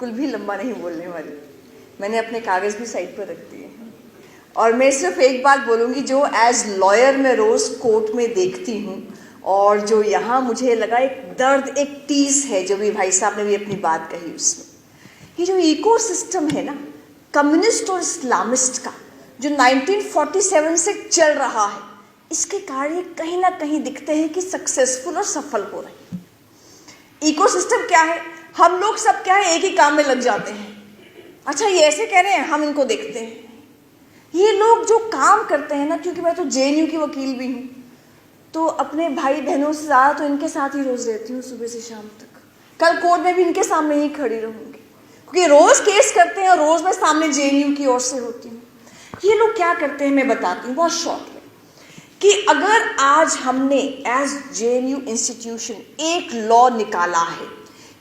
कुल भी लंबा नहीं बोलने वाली। मैंने अपने कागज भी साइड पर रख दिए हैं और मैं सिर्फ एक बात बोलूँगी जो एज लॉयर मैं रोज़ कोर्ट में देखती हूँ और जो यहाँ मुझे लगा एक दर्द, एक टीस है जो भी भाई साहब ने भी अपनी बात कही उसमें। ये जो इको सिस्टम है ना कम्युनिस्ट और इस्लामिस्ट का, जो 1947 से चल रहा है, इसके कारण ये कहीं ना कहीं दिखते हैं कि सक्सेसफुल और सफल हो रहे हैं। इको सिस्टम क्या है? हम लोग सब क्या है, एक ही काम में लग जाते हैं। अच्छा ये ऐसे कह रहे हैं, हम इनको देखते हैं। ये लोग जो काम करते हैं ना, क्योंकि मैं तो जेएनयू की वकील भी हूँ, तो अपने भाई बहनों से ज़्यादा तो इनके साथ ही रोज़ रहती हूँ, सुबह से शाम तक। कल कोर्ट में भी इनके सामने ही खड़ी रहूँगी, क्योंकि रोज़ केस करते हैं और रोज़ मैं सामने जेएनयू की ओर से होती हूँ। ये लोग क्या करते हैं मैं बताती हूँ बहुत शॉर्ट में, कि अगर आज हमने एज जेएनयू इंस्टीट्यूशन एक लॉ निकाला है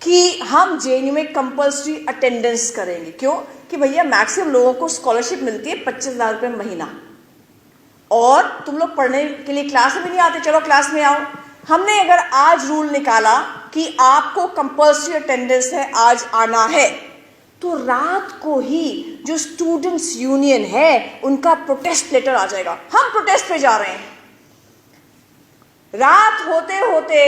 कि हम जेएनयू में कंपल्सरी अटेंडेंस करेंगे। क्यों? कि भैया मैक्सिमम लोगों को स्कॉलरशिप मिलती है 25,000 रुपये महीना, और तुम लोग पढ़ने के लिए क्लास में नहीं आते, चलो क्लास में आओ। हमने अगर आज रूल निकाला कि आपको कंपल्सरी अटेंडेंस है, आज आना है, तो रात को ही जो स्टूडेंट्स यूनियन है उनका प्रोटेस्ट लेटर आ जाएगा, हम प्रोटेस्ट पे जा रहे हैं। रात होते होते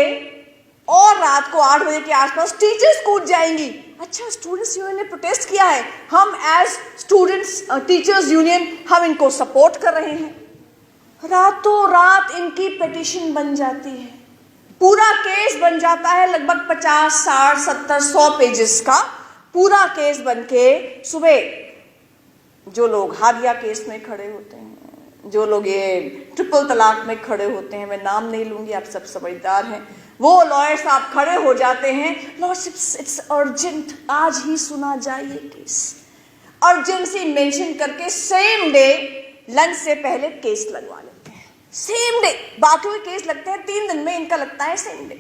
और रात को 8 बजे के आसपास टीचर्स कूद जाएंगी। अच्छा स्टूडेंट्स यूनियन ने प्रोटेस्ट किया है, हम एज स्टूडेंट्स टीचर्स यूनियन हम इनको सपोर्ट कर रहे हैं। रातों रात इनकी पिटीशन बन जाती है, पूरा केस बन जाता है, लगभग 50, 60, 70, 100 पेजेस का पूरा केस बनके सुबह जो लोग हादिया केस में खड़े होते हैं, जो लोग ये ट्रिपल तलाक में खड़े होते हैं, मैं नाम नहीं लूंगी, आप सब समझदार हैं, वो लॉयर साहब खड़े हो जाते हैं, लॉर्डशिप्स इट्स अर्जेंट, आज ही सुना जाए ये केस। अर्जेंसी मेंशन करके सेम डे लंच से पहले केस लगवा लेते हैं, सेम डे। बाकी के केस लगते हैं 3 दिन में, इनका लगता है सेम डे।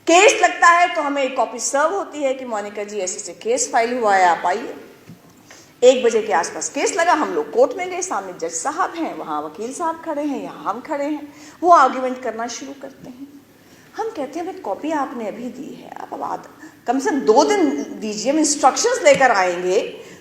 केस लगता है तो हमें एक कॉपी सर्व होती है कि मोनिका जी ऐसे से केस फाइल हुआ है, आप आइए। 1 बजे के आसपास केस लगा, हम लोग कोर्ट में गए, सामने जज साहब हैं, वहाँ वकील साहब खड़े हैं, यहाँ हम खड़े हैं, वो आर्ग्यूमेंट करना शुरू करते हैं। हम कहते हैं भाई कॉपी आपने अभी दी है, आप अब कम से कम 2 दिन दीजिए, हम इंस्ट्रक्शंस लेकर आएंगे।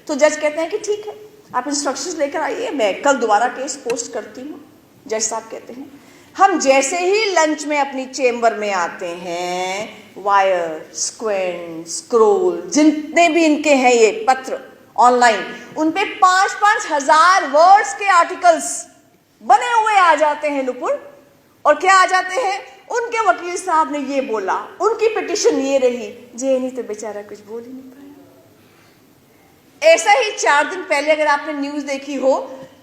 तो जज कहते हैं कि ठीक है आप इंस्ट्रक्शंस लेकर आइए, मैं कल दोबारा केस पोस्ट करती हूँ। जज साहब कहते हैं, हम जैसे ही लंच में अपनी चेम्बर में आते हैं, वायर, स्क्वेंट, स्क्रोल, जितने भी इनके हैं ये पत्र ऑनलाइन, उन पे 5-5 हजार वर्ड्स के आर्टिकल्स बने हुए आ जाते हैं लुपुर। और क्या आ जाते हैं, उनके वकील साहब ने ये बोला, उनकी पिटीशन ये रही, जेएनयू तो बेचारा कुछ बोल ही नहीं पाया। ऐसा ही 4 दिन पहले अगर आपने न्यूज देखी हो,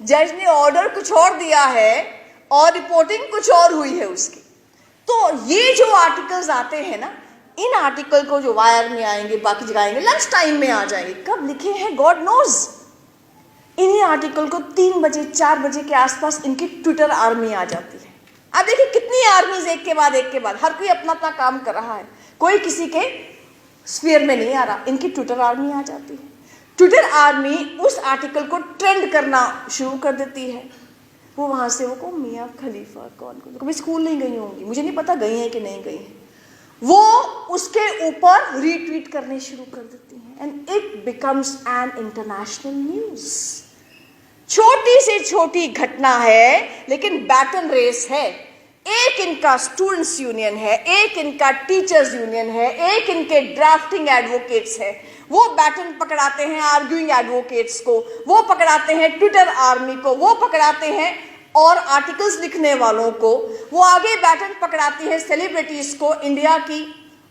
जज ने ऑर्डर कुछ और दिया है और रिपोर्टिंग कुछ और हुई है उसकी। तो ये जो आर्टिकल्स आते हैं ना, इन आर्टिकल को जो वायर में आएंगे, बाकी जगह आएंगे, लंच टाइम में आ जाएंगे, कब लिखे हैं गॉड नोज। इन्हीं आर्टिकल को 3 बजे 4 बजे के आसपास इनकी ट्विटर आर्मी आ जाती है। अब देखिए कितनी आर्मीज एक के बाद हर कोई अपना अपना काम कर रहा है, कोई किसी के स्फीयर में नहीं आ रहा, इनकी ट्विटर आर्मी आ जाती है। ट्विटर आर्मी उस आर्टिकल को ट्रेंड करना शुरू कर देती है। वो वहां से वो मियाँ खलीफा कौन कभी स्कूल नहीं गई होंगी, मुझे नहीं पता गई हैं कि नहीं गई हैं, वो उसके ऊपर रीट्वीट करने शुरू कर देती हैं, and it becomes an international news. छोटी से छोटी घटना है लेकिन बैटन रेस है। एक इनका स्टूडेंट्स यूनियन है, एक इनका टीचर्स यूनियन है, एक इनके ड्राफ्टिंग एडवोकेट्स है, वो बैटन पकड़ाते हैं आर्ग्यूइंग एडवोकेट्स को, वो पकड़ाते हैं ट्विटर आर्मी को, वो पकड़ाते हैं और आर्टिकल्स लिखने वालों को, वो आगे बैटन पकड़ाती है सेलिब्रिटीज को, इंडिया की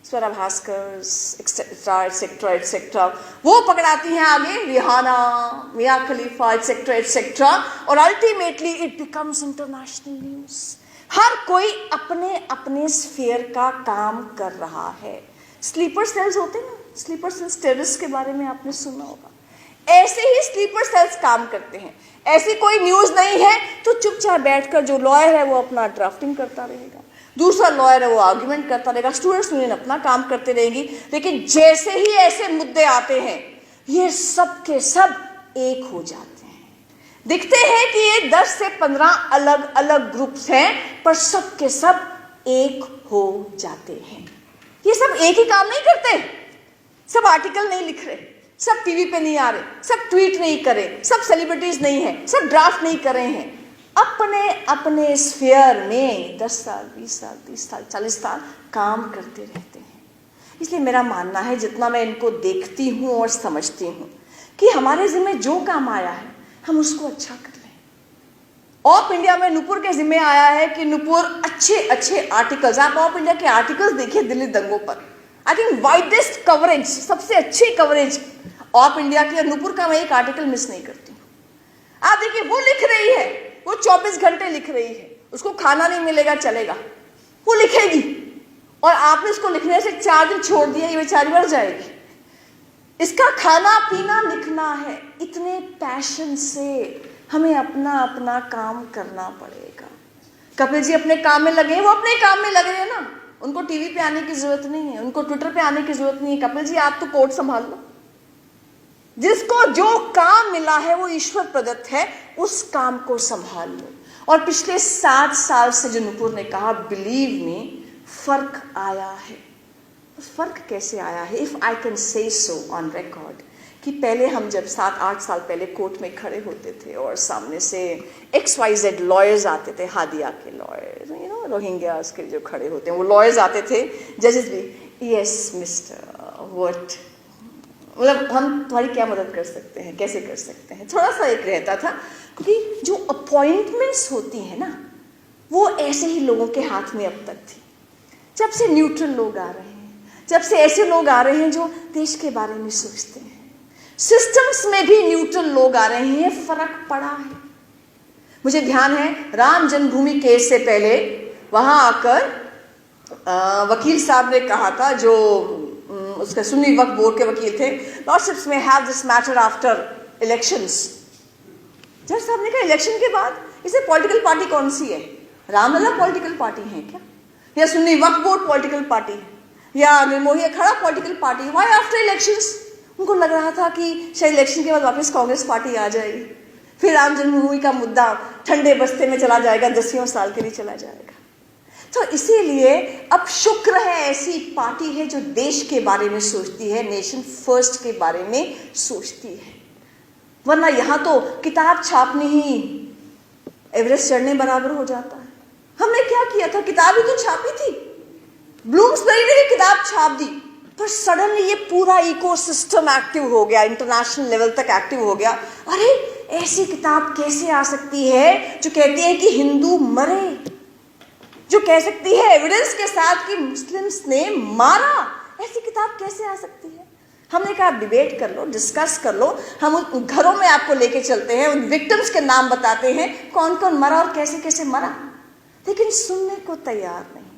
Swara Bhaskar etcetera etcetera etcetera, वो पकड़ाती हैं आगे Rihanna, Mia Khalifa etcetera etcetera, और ultimately it becomes international news. हर कोई अपने अपने स्फीयर का काम कर रहा है। स्लीपर सेल्स होते हैं ना, स्लीपर सेल्स टेररिस्ट के बारे में आपने सुना होगा, ऐसे ही स्लीपर सेल्स काम करते हैं। ऐसी कोई न्यूज नहीं है तो चुपचाप बैठकर जो लॉयर है वो अपना ड्राफ्टिंग करता रहेगा, दूसरा लॉयर है वो आर्ग्यूमेंट करता रहेगा, स्टूडेंट्स यूनियन अपना काम करते रहेंगी। लेकिन जैसे ही ऐसे मुद्दे आते हैं ये सब के सब एक हो जाते हैं। दिखते हैं कि ये 10 से 15 अलग अलग ग्रुप्स हैं, पर सब के सब एक हो जाते हैं। ये सब एक ही काम नहीं करते, सब आर्टिकल नहीं लिख रहे, सब टीवी पे नहीं आ रहे, सब ट्वीट नहीं कर रहे, सब सेलिब्रिटीज नहीं है, सब ड्राफ्ट नहीं कर रहे हैं, अपने अपने स्फीयर में 10 साल 20 साल 30 साल 40 साल काम करते रहते हैं। इसलिए मेरा मानना है, जितना मैं इनको देखती हूँ और समझती हूँ, कि हमारे जिम्मे जो काम आया है हम उसको अच्छा कर लें। ऑफ इंडिया में नुपुर के जिम्मे आया है कि नुपुर अच्छे अच्छे आर्टिकल्स, आप ऑफ इंडिया के आर्टिकल्स देखिए दिल्ली दंगों पर, आई थिंक वाइडेस्ट कवरेज, सबसे अच्छी कवरेज ऑफ इंडिया की, और नुपुर का मैं एक आर्टिकल मिस नहीं करती हूँ। आप देखिए, वो लिख रही है, वो 24 घंटे लिख रही है, उसको खाना नहीं मिलेगा चलेगा, वो लिखेगी, और आपने उसको लिखने से 4 दिन छोड़ दिया, ये बेचारी मर जाएगी। इसका खाना पीना लिखना है, इतने पैशन से हमें अपना अपना काम करना पड़ेगा। कपिल जी अपने काम में लगे हैं, वो अपने काम में लगे हैं ना, उनको टीवी पे आने की जरूरत नहीं है, उनको ट्विटर पे आने की जरूरत नहीं है। कपिल जी आप तो कोर्ट संभाल लो, जिसको जो काम मिला है वो ईश्वर प्रदत्त है, उस काम को संभाल लो। और पिछले 7 साल से जो नुपुर ने कहा, बिलीव मी, फर्क आया है। फर्क कैसे आया है? If I can say so on record, कि पहले हम जब 7-8 साल पहले कोर्ट में खड़े होते थे और सामने से XYZ लॉयर्स आते थे, हादिया के लॉयर्स, यू नो, रोहिंग्यास के जो खड़े होते हैं वो लॉयर्स आते थे, जजेस भी, यस मिस्टर व्हाट, मतलब हम तुम्हारी क्या मदद कर सकते हैं, कैसे कर सकते हैं, थोड़ा सा एक रहता था। क्योंकि जो अपॉइंटमेंट्स होती हैं ना, वो ऐसे ही लोगों के हाथ में अब तक थी। जब से न्यूट्रल लोग आ रहे हैं, जब से ऐसे लोग आ रहे हैं जो देश के बारे में सोचते हैं, सिस्टम्स में भी न्यूट्रल लोग आ रहे हैं, फर्क पड़ा है। मुझे ध्यान है, राम जन्मभूमि केस से पहले वहां आकर वकील साहब ने कहा था, जो उसके सुन्नी वक्फ बोर्ड के वकील थे, लॉर्डशिप्स में have this matter after elections. जज साहब ने कहा, इलेक्शन के बाद इसे पॉलिटिकल पार्टी कौन सी है? रामलला पॉलिटिकल पार्टी है क्या, या सुन्नी वक्फ बोर्ड पॉलिटिकल पार्टी है, या निर्मोही अखाड़ा पॉलिटिकल पार्टी है? Why after elections? उनको लग रहा था कि शायद इलेक्शन के बाद वापस कांग्रेस पार्टी आ जाएगी, फिर राम जन्मभूमि का मुद्दा ठंडे बस्ते में चला जाएगा, 10 साल के लिए चला जाएगा। तो इसीलिए अब शुक्र है ऐसी पार्टी है जो देश के बारे में सोचती है, नेशन फर्स्ट के बारे में सोचती है। वरना यहां तो किताब छापनी ही एवरेस्ट चढ़ने बराबर हो जाता है। हमने क्या किया था, किताब ही तो छापी थी, ब्लूम्सबेरी ने किताब छाप दी, पर सडनली ये पूरा इकोसिस्टम एक्टिव हो गया, इंटरनेशनल लेवल तक एक्टिव हो गया। अरे ऐसी किताब कैसे आ सकती है जो कहती है कि हिंदू मरे, जो कह सकती है एविडेंस के साथ कि मुस्लिम्स ने मारा? ऐसी किताब कैसे आ सकती है? हमने कहा डिबेट कर लो, डिस्कस कर लो, हम उन घरों में आपको लेके चलते हैं, उन विक्टिम्स के नाम बताते हैं, कौन कौन मरा और कैसे कैसे मरा। लेकिन सुनने को तैयार नहीं,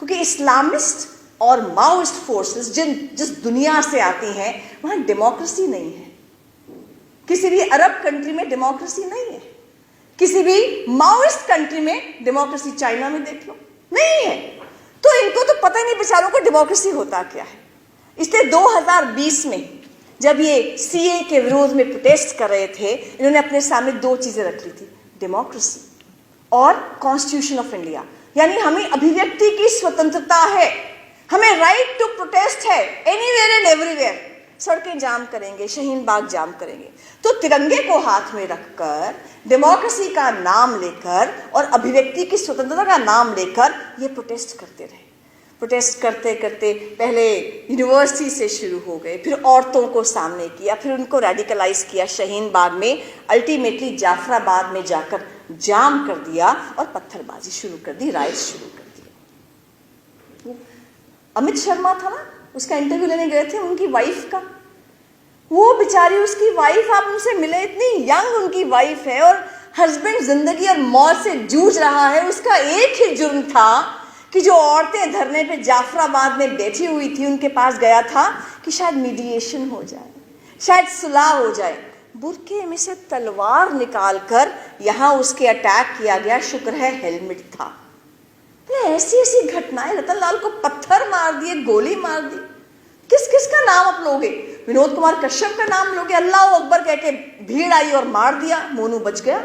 क्योंकि इस्लामिस्ट और माओइस्ट फोर्सेस जिस दुनिया से आती हैं, वहां डेमोक्रेसी नहीं है। किसी भी अरब कंट्री में डेमोक्रेसी नहीं है, किसी भी माओइस्ट कंट्री में डेमोक्रेसी, चाइना में देख लो, नहीं है। तो इनको तो पता ही नहीं बेचारों को डेमोक्रेसी होता क्या है। इसलिए 2020 में जब ये CA के विरोध में प्रोटेस्ट कर रहे थे, इन्होंने अपने सामने 2 चीजें रख ली थी, डेमोक्रेसी और कॉन्स्टिट्यूशन ऑफ इंडिया। यानी हमें अभिव्यक्ति की स्वतंत्रता है, हमें राइट टू प्रोटेस्ट है, एनीवेयर एंड एवरीवेयर। सड़कें जाम करेंगे, शाहीन बाग जाम करेंगे। तो तिरंगे को हाथ में रखकर, डेमोक्रेसी का नाम लेकर और अभिव्यक्ति की स्वतंत्रता का नाम लेकर ये प्रोटेस्ट करते रहे। प्रोटेस्ट करते करते पहले यूनिवर्सिटी से शुरू हो गए, फिर औरतों को सामने किया, फिर उनको रेडिकलाइज किया शाहीन बाग में, अल्टीमेटली जाफराबाद में जाकर जाम कर दिया और पत्थरबाजी शुरू कर दी, राइट शुरू कर दिया। अमित शर्मा था ना, उसका इंटरव्यू लेने गए थे, उनकी वाइफ का, वो बेचारी, उसकी वाइफ, आप उनसे मिले, इतनी यंग उनकी वाइफ है और हस्बैंड जिंदगी और मौत से जूझ रहा है। उसका एक ही जुर्म था कि जो औरतें धरने पे जाफराबाद में बैठी हुई थी, उनके पास गया था कि शायद मीडिएशन हो जाए, शायद सुलह हो जाए। बुरके में से तलवार निकालकर यहां उसके अटैक किया गया, शुक्र है हेलमेट था। ऐसी ऐसी घटनाएं, रतन लाल को पत्थर मार दिए, गोली मार दी। किस किस का नाम आप लोगे? विनोद कुमार कश्यप का नाम लोगे, अल्लाह अकबर कह के भीड़ आई और मार दिया, मोनू बच गया।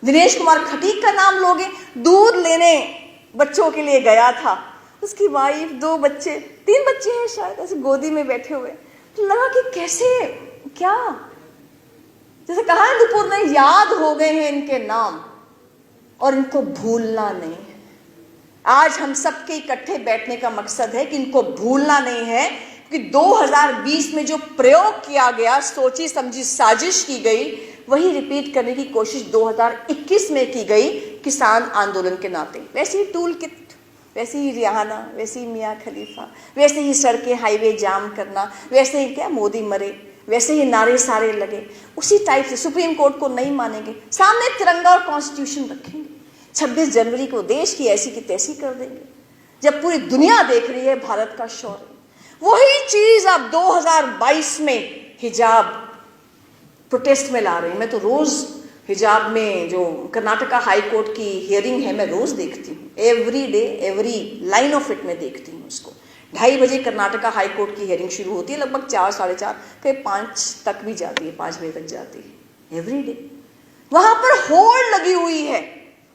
दिनेश कुमार खटीक का नाम लोगे, दूध लेने बच्चों के लिए गया था, उसकी वाइफ, 2 बच्चे, 3 बच्चे हैं शायद, ऐसे गोदी में बैठे हुए, तो लगा कि कैसे, क्या, जैसे कहा है नुपुर ने, याद हो गए हैं इनके नाम और इनको भूलना नहीं है। आज हम सबके इकट्ठे बैठने का मकसद है कि इनको भूलना नहीं है, क्योंकि 2020 में जो प्रयोग किया गया, सोची समझी साजिश की गई, वही रिपीट करने की कोशिश 2021 में की गई किसान आंदोलन के नाते। वैसे ही टूल किट, वैसे ही रिहाना, वैसे ही मियाँ खलीफा, वैसे ही सड़कें हाईवे जाम करना, वैसे ही क्या मोदी मरे, वैसे ही नारे सारे लगे, उसी टाइप से सुप्रीम कोर्ट को नहीं मानेंगे, सामने तिरंगा और कॉन्स्टिट्यूशन रखेंगे, 26 जनवरी को देश की ऐसी की तैसी कर देंगे, जब पूरी दुनिया देख रही है भारत का शौर्य। वही चीज अब 2022 में हिजाब प्रोटेस्ट में ला रहे हैं। मैं तो रोज हिजाब में जो कर्नाटका हाई कोर्ट की हियरिंग है, मैं रोज देखती हूँ, every day, every line of it में देखती हूँ उसको। 2:30 बजे कर्नाटका हाई कोर्ट की हियरिंग शुरू होती है, लगभग 4, 4:30, कहीं 5 तक भी जाती है, 5 बजे तक जाती है, एवरी डे। वहां पर होड़ लगी हुई है।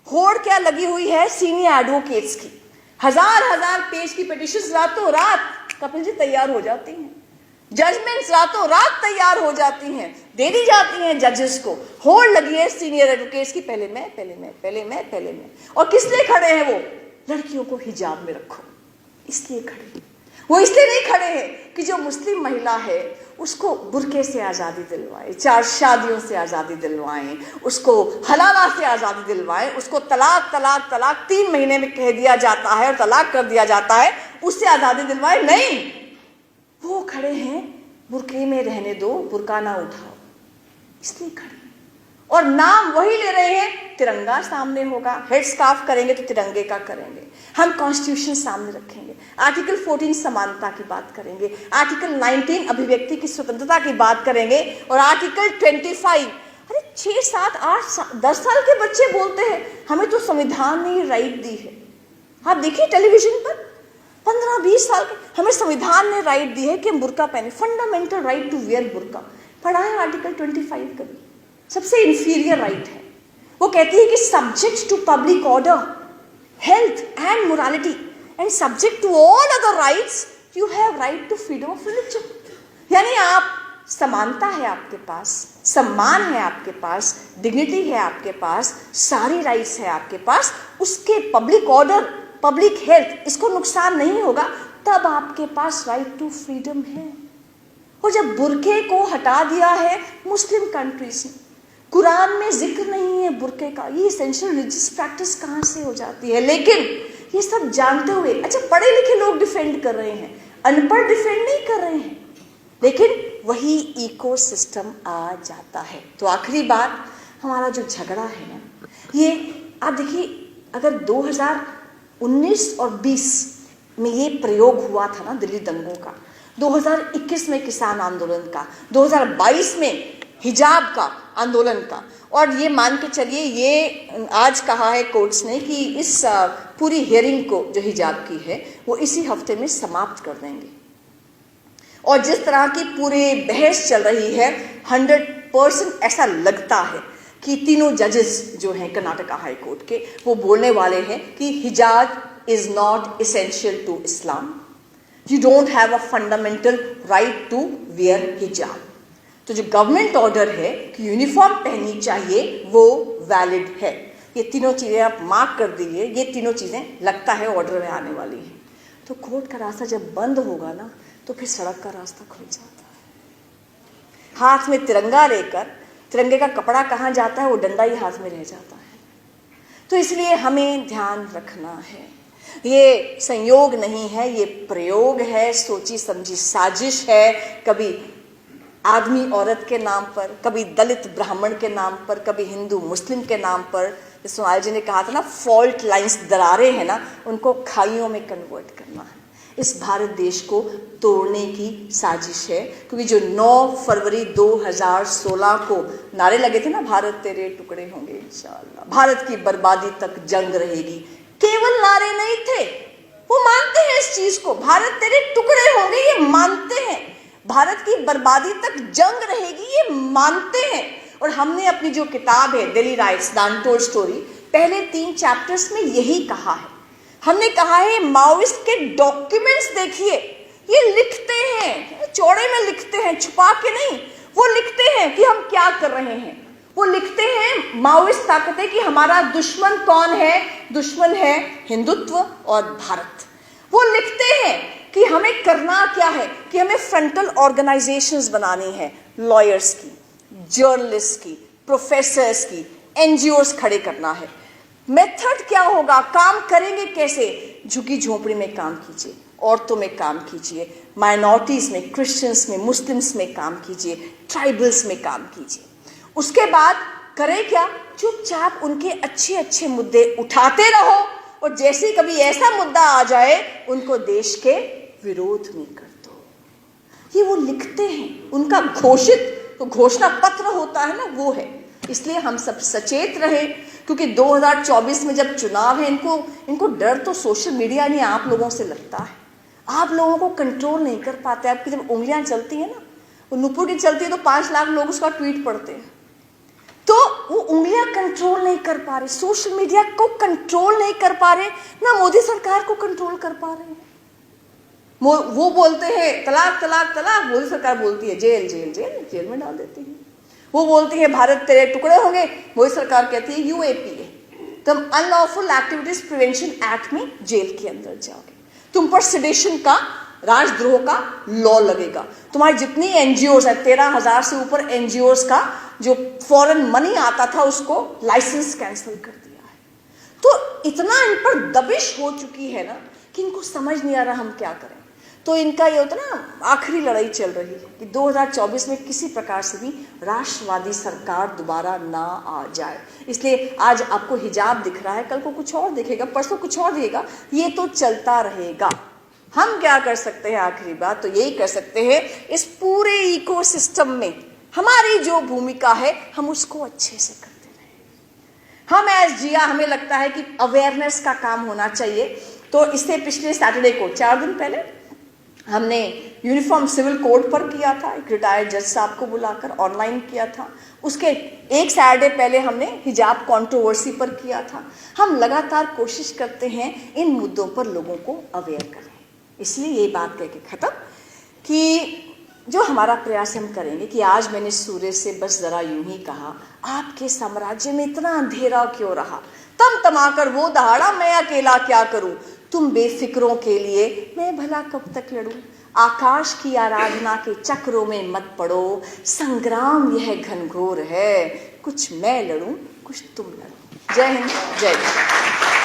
होड़ क्या लगी हुई है? सीनियर एडवोकेट्स की हजार पेज की पिटिशंस रातों रात कपिल जी तैयार हो जाती हैं, जजमेंट्स रातों रात तैयार हो जाती हैं, दे दी जाती हैं जजेस को। होड़ लगी है सीनियर एडवोकेट्स की, पहले मैं। और किस लिए खड़े हैं वो? लड़कियों को हिजाब में रखो, इसलिए खड़े। वो इसलिए नहीं खड़े हैं कि जो मुस्लिम महिला है उसको बुर्के से आज़ादी दिलवाए, 4 शादियों से आज़ादी दिलवाएं, उसको हलाला से आज़ादी दिलवाएं, उसको तलाक 3 महीने में कह दिया जाता है और तलाक कर दिया जाता है, उससे आज़ादी दिलवाए। नहीं, वो खड़े हैं बुर्के में रहने दो, बुर्का ना उठाओ, इसलिए खड़े। और नाम वही ले रहे हैं, तिरंगा सामने होगा, हेड स्कार्फ करेंगे तो तिरंगे का करेंगे, हम कॉन्स्टिट्यूशन सामने रखेंगे, आर्टिकल 14 समानता की बात करेंगे, आर्टिकल 19 अभिव्यक्ति की स्वतंत्रता की बात करेंगे, और आर्टिकल 25, अरे 6, 7, 8, 10 साल के बच्चे बोलते हैं हमें तो संविधान ने राइट दी है। आप देखिए टेलीविजन पर 15-20 साल के, हमें संविधान ने राइट दी है कि हम बुर्का पहने, फंडामेंटल राइट टू वियर बुर्का। पढ़ा है आर्टिकल 25 कभी? सबसे इंफीरियर राइट है। वो कहती है कि subject to public order, health and morality and subject to all other rights, you have right to freedom of religion. यानी आप, समानता है आपके पास, सम्मान है आपके पास, डिग्निटी है आपके पास, सारी राइट्स है आपके पास, उसके पब्लिक ऑर्डर, पब्लिक हेल्थ, इसको नुकसान नहीं होगा, तब आपके पास राइट टू फ्रीडम है। और जब बुर्के को हटा दिया है मुस्लिम कंट्रीज ने, कुरान में जिक्र नहीं है बुर्के का, ये एसेंशियल रिलीजियस प्रैक्टिस कहाँ से हो जाती है? लेकिन ये सब जानते हुए, अच्छा पढ़े लिखे लोग डिफेंड कर रहे हैं, अनपढ़ डिफेंड नहीं कर रहे हैं, लेकिन वही इकोसिस्टम आ जाता है। तो आखिरी बात, हमारा जो झगड़ा है ना, ये आप देखिए, अगर 2019 और 20 में ये प्रयोग हुआ था ना दिल्ली दंगों का, 2021 में किसान आंदोलन का, 2022 में हिजाब का आंदोलन का, और ये मान के चलिए, ये आज कहा है कोर्ट्स ने कि इस पूरी हियरिंग को जो हिजाब की है वो इसी हफ्ते में समाप्त कर देंगे। और जिस तरह की पूरी बहस चल रही है, 100% ऐसा लगता है कि तीनों जजेस जो हैं कर्नाटका हाई कोर्ट के, वो बोलने वाले हैं कि hijab is not essential to Islam, you don't have a fundamental right to wear hijab. तो जो गवर्नमेंट ऑर्डर है कि यूनिफॉर्म पहननी चाहिए, वो वैलिड है। ये तीनों चीज़ें आप मार्क कर दीजिए, ये तीनों चीज़ें लगता है ऑर्डर में आने वाली हैं। तो कोर्ट का रास्ता जब बंद होगा ना, तो फिर सड़क का रास्ता खुल जाता है। हाथ में तिरंगा लेकर, तिरंगे का कपड़ा कहाँ जाता है, वो डंडा ही हाथ में रह जाता है। तो इसलिए हमें ध्यान रखना है, ये संयोग नहीं है, ये प्रयोग है, सोची समझी साजिश है, कभी आदमी औरत के नाम पर, कभी दलित ब्राह्मण के नाम पर, कभी हिंदू मुस्लिम के नाम पर। सोनाल जी ने कहा था ना, फॉल्ट लाइंस, दरारें हैं ना, उनको खाइयों में कन्वर्ट करना है। इस भारत देश को तोड़ने की साजिश है, क्योंकि जो 9 फरवरी 2016 को नारे लगे थे ना, भारत तेरे टुकड़े होंगे इंशाअल्लाह, भारत की बर्बादी तक जंग रहेगी, केवल नारे नहीं थे, वो मानते हैं इस चीज को, भारत तेरे टुकड़े होंगे, ये मानते हैं, भारत की बर्बादी तक जंग रहेगी, ये मानते हैं। और हमने अपनी जो किताब है Delhi rights the untold story, पहले 3 चैप्टर्स में यही कहा है। हमने कहा है माओइस्ट के डॉक्यूमेंट्स देखिए, ये लिखते हैं, चौड़े में लिखते हैं, छुपा के नहीं। वो लिखते हैं कि हम क्या कर रहे हैं। वो लिखते हैं, माओइस्ट ताकतें, कि हमारा दुश्मन कौन है। दुश्मन है हिंदुत्व और भारत। वो लिखते हैं कि हमें करना क्या है, कि हमें फ्रंटल ऑर्गेनाइजेशंस बनानी है, लॉयर्स की, जर्नलिस्ट की, प्रोफेसर्स की, एनजीओस खड़े करना है। मेथड क्या होगा, काम करेंगे कैसे? झुकी झोपड़ी में काम कीजिए, औरतों में काम कीजिए, माइनॉरिटीज में, क्रिश्चियंस में, मुस्लिम्स में काम कीजिए, ट्राइबल्स में काम कीजिए। उसके बाद करें क्या, चुपचाप उनके अच्छे अच्छे मुद्दे उठाते रहो, और जैसे कभी ऐसा मुद्दा आ जाए उनको देश के विरोध में कर दो। ये वो लिखते हैं, उनका घोषित तो घोषणा पत्र होता है ना, वो है। इसलिए हम सब सचेत रहे, क्योंकि 2024 में जब चुनाव है, इनको डर तो सोशल मीडिया नहीं, आप लोगों से लगता है। आप लोगों को कंट्रोल नहीं कर पाते। आपकी जब उंगलियां चलती है ना, वो नुपुर की चलती है, तो 5 लाख लोग उसका ट्वीट पढ़ते हैं, तो वो उंगलियां कंट्रोल नहीं कर पा रहे, सोशल मीडिया को कंट्रोल नहीं कर पा रहे, ना मोदी सरकार को कंट्रोल कर पा रहे हैं। वो बोलते हैं तलाक तलाक तलाक, मोदी सरकार बोलती है जेल जेल जेल, जेल में डाल देती है। वो बोलती है भारत तेरे टुकड़े होंगे, मोदी सरकार कहती है यूएपीए, तुम अनलॉफुल एक्टिविटीज प्रिवेंशन एक्ट में जेल के अंदर जाओगे। तुम पर सेडेशन का, राजद्रोह का लॉ लगेगा। तुम्हारी जितनी एनजीओस है, 13,000 से ऊपर एनजीओस का जो फॉरेन मनी आता था, उसको लाइसेंस कैंसिल कर दिया है। तो इतना इन पर दबिश हो चुकी है ना, कि इनको समझ नहीं आ रहा हम क्या करें। तो इनका ये होता ना, आखिरी लड़ाई चल रही है कि 2024 में किसी प्रकार से भी राष्ट्रवादी सरकार दोबारा ना आ जाए। इसलिए आज आपको हिजाब दिख रहा है, कल को कुछ और दिखेगा, परसों कुछ और दिखेगा, ये तो चलता रहेगा। हम क्या कर सकते हैं, आखिरी बात तो यही कर सकते हैं, इस पूरे इकोसिस्टम में हमारी जो भूमिका है, हम उसको अच्छे से करते रहें। हम एज जिया, हमें लगता है कि अवेयरनेस का काम होना चाहिए। तो इससे पिछले सैटरडे को, 4 दिन पहले, हमने यूनिफॉर्म सिविल कोड पर किया था, एक रिटायर्ड जज साहब को बुलाकर ऑनलाइन किया था। उसके एक सैटरडे पहले हमने हिजाब कंट्रोवर्सी पर किया था। हम लगातार कोशिश करते हैं इन मुद्दों पर लोगों को अवेयर करें। इसलिए ये बात कह के ख़त्म कि जो हमारा प्रयास हम करेंगे कि आज मैंने सूरज से बस ज़रा यूं ही कहा, आपके साम्राज्य में इतना अंधेरा क्यों रहा, तम तमाकर वो दहाड़ा, मैं अकेला क्या करूं, तुम बेफिक्रों के लिए मैं भला कब तक लड़ूं। आकाश की आराधना के चक्रों में मत पड़ो, संग्राम यह घनघोर है, कुछ मैं लड़ूं कुछ तुम लड़ो। जय हिंद, जय भारत।